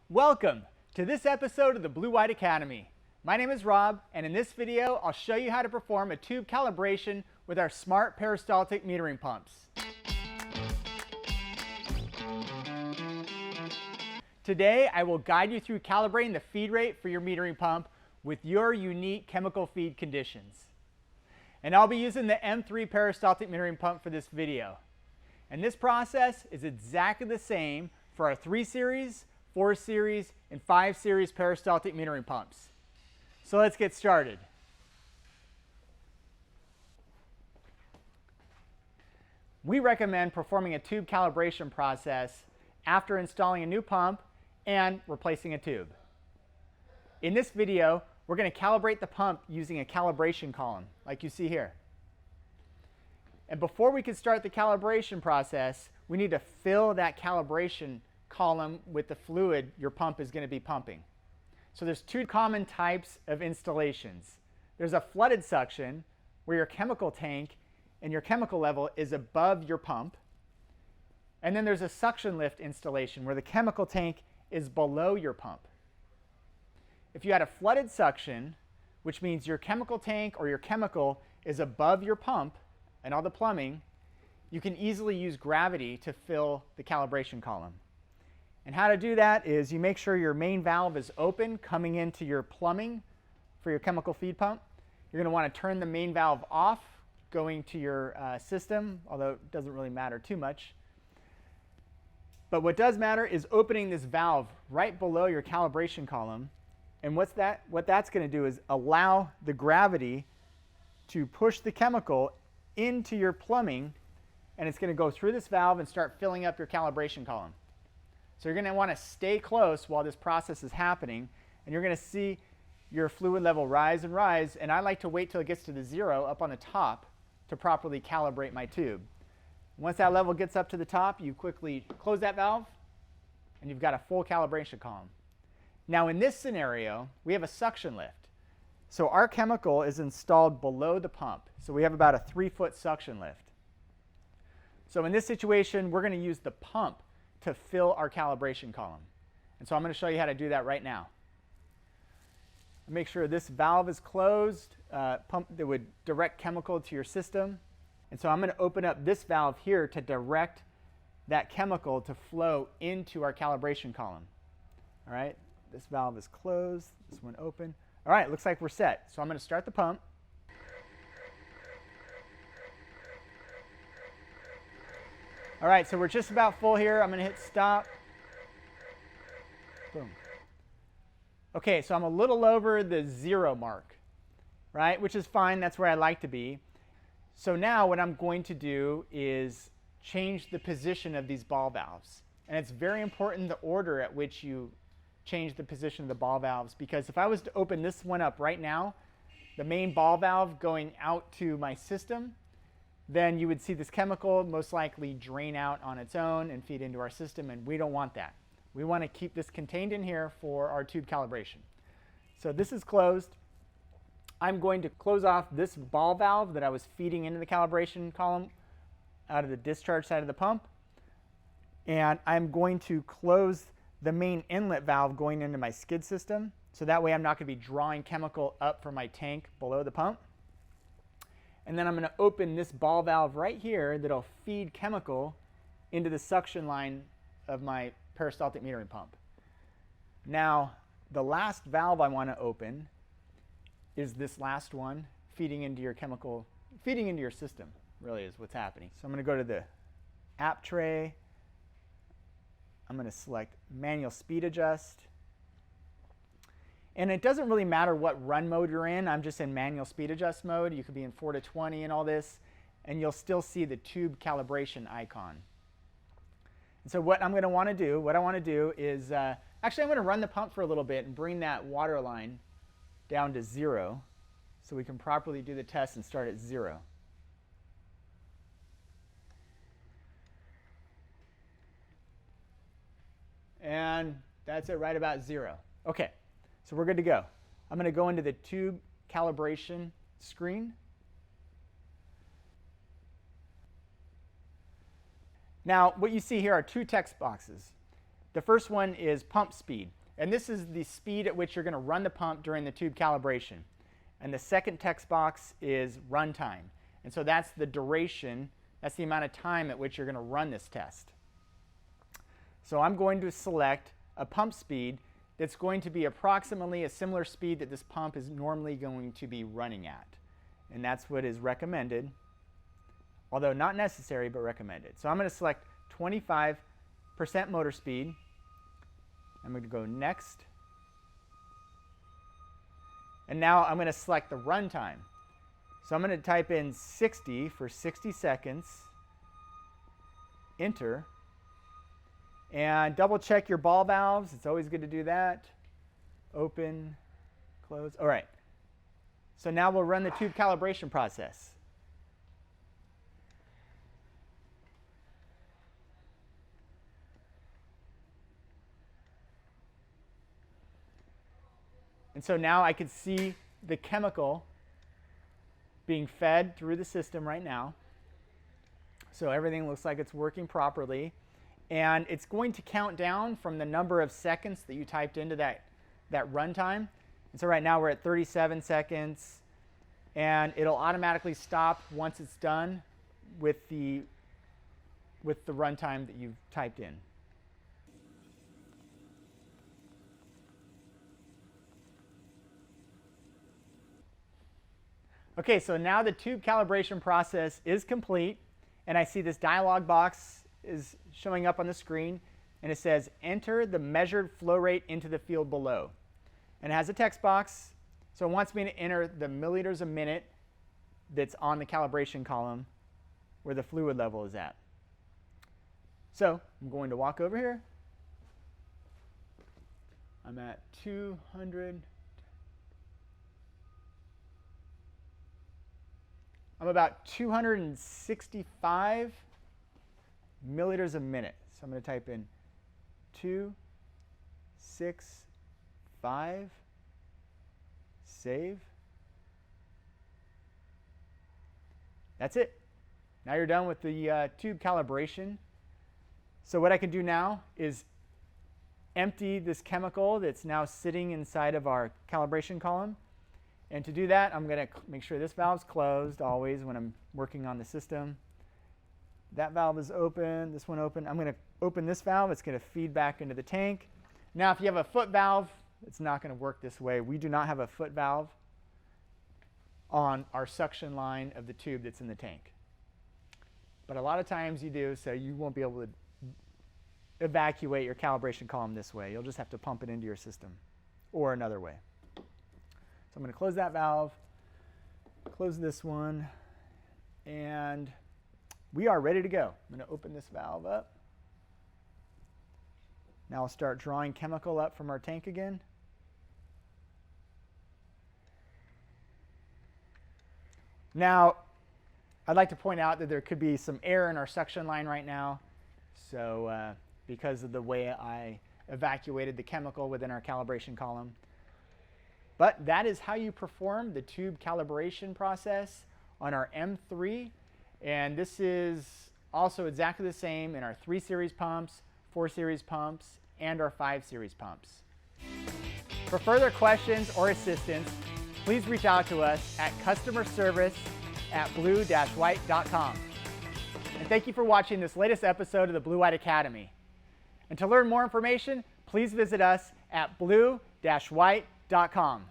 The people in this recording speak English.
Welcome to this episode of the Blue White Academy. My name is Rob, and in this video I'll show you how to perform a tube calibration with our smart peristaltic metering pumps. Today I will guide you through calibrating the feed rate for your metering pump with your unique chemical feed conditions. And I'll be using the M3 peristaltic metering pump for this video. And this process is exactly the same for our 3 series, 4 series, and 5 series peristaltic metering pumps. So let's get started. We recommend performing a tube calibration process after installing a new pump and replacing a tube. In this video, we're going to calibrate the pump using a calibration column, like you see here. And before we can start the calibration process, we need to fill that calibration column with the fluid your pump is going to be pumping. So there's 2 common types of installations. There's a flooded suction, where your chemical tank and your chemical level is above your pump. And then there's a suction lift installation, where the chemical tank is below your pump. If you had a flooded suction, which means your chemical tank or your chemical is above your pump and all the plumbing, you can easily use gravity to fill the calibration column. And how to do that is you make sure your main valve is open coming into your plumbing for your chemical feed pump. You're going to want to turn the main valve off going to your system, although it doesn't really matter too much. But what does matter is opening this valve right below your calibration column. And what that's going to do is allow the gravity to push the chemical into your plumbing, and it's going to go through this valve and start filling up your calibration column. So you're going to want to stay close while this process is happening, and you're going to see your fluid level rise and rise, and I like to wait till it gets to the 0 up on the top to properly calibrate my tube. Once that level gets up to the top, you quickly close that valve, and you've got a full calibration column. Now in this scenario, we have a suction lift. So our chemical is installed below the pump. So we have about a 3-foot suction lift. So in this situation, we're going to use the pump to fill our calibration column. And so I'm going to show you how to do that right now. Make sure this valve is closed, pump that would direct chemical to your system. And so I'm going to open up this valve here to direct that chemical to flow into our calibration column. All right, this valve is closed, this one open. All right, looks like we're set. So I'm going to start the pump. All right, so we're just about full here. I'm going to hit stop. Boom. Okay, so I'm a little over the 0 mark, right? Which is fine. That's where I like to be. So now what I'm going to do is change the position of these ball valves. And it's very important the order at which you change the position of the ball valves, because if I was to open this one up right now, the main ball valve going out to my system, then you would see this chemical most likely drain out on its own and feed into our system, and we don't want that. We want to keep this contained in here for our tube calibration. So this is closed. I'm going to close off this ball valve that I was feeding into the calibration column out of the discharge side of the pump, and I'm going to close the main inlet valve going into my skid system, so that way I'm not going to be drawing chemical up from my tank below the pump. And then I'm going to open this ball valve right here that'll feed chemical into the suction line of my peristaltic metering pump. Now, the last valve I want to open is this last one, feeding into your chemical, feeding into your system, really is what's happening. So I'm going to go to the app tray. I'm going to select manual speed adjust. And it doesn't really matter what run mode you're in. I'm just in manual speed adjust mode. You could be in 4 to 20 and all this, and you'll still see the tube calibration icon. And so what I'm going to want to do, is, actually I'm going to run the pump for a little bit and bring that water line down to 0 so we can properly do the test and start at 0. And that's it, right about 0. Okay, so we're good to go. I'm going to go into the tube calibration screen. Now, what you see here are 2 text boxes. The first one is pump speed. And this is the speed at which you're going to run the pump during the tube calibration. And the second text box is runtime. And so that's the duration, that's the amount of time at which you're going to run this test. So I'm going to select a pump speed that's going to be approximately a similar speed that this pump is normally going to be running at. And that's what is recommended, although not necessary, but recommended. So I'm going to select 25% motor speed. I'm going to go next. And now I'm going to select the runtime. So I'm going to type in 60 for 60 seconds, enter, and double check your ball valves. It's always good to do that. Open, close. All right. So now we'll run the tube calibration process. And so now I can see the chemical being fed through the system right now. So everything looks like it's working properly. And it's going to count down from the number of seconds that you typed into that runtime. And so right now we're at 37 seconds. And it'll automatically stop once it's done with the runtime that you've typed in. Okay, so now the tube calibration process is complete, and I see this dialog box is showing up on the screen, and it says enter the measured flow rate into the field below. And it has a text box, so it wants me to enter the milliliters a minute that's on the calibration column where the fluid level is at. So I'm going to walk over here. I'm at 200. I'm about 265 milliliters a minute. So I'm going to type in 265, save. That's it. Now you're done with the tube calibration. So what I can do now is empty this chemical that's now sitting inside of our calibration column. And to do that, I'm going to make sure this valve's closed always when I'm working on the system. That valve is open, this one open. I'm going to open this valve. It's going to feed back into the tank. Now, if you have a foot valve, it's not going to work this way. We do not have a foot valve on our suction line of the tube that's in the tank. But a lot of times you do, so you won't be able to evacuate your calibration column this way. You'll just have to pump it into your system or another way. So I'm going to close that valve, close this one, and we are ready to go. I'm going to open this valve up. Now I'll start drawing chemical up from our tank again. Now, I'd like to point out that there could be some air in our suction line right now. So because of the way I evacuated the chemical within our calibration column. But that is how you perform the tube calibration process on our M3. And this is also exactly the same in our 3 series pumps, 4 series pumps, and our 5 series pumps. For further questions or assistance, please reach out to us at customerservice@blue-white.com. And thank you for watching this latest episode of the Blue White Academy. And to learn more information, please visit us at blue-white.com.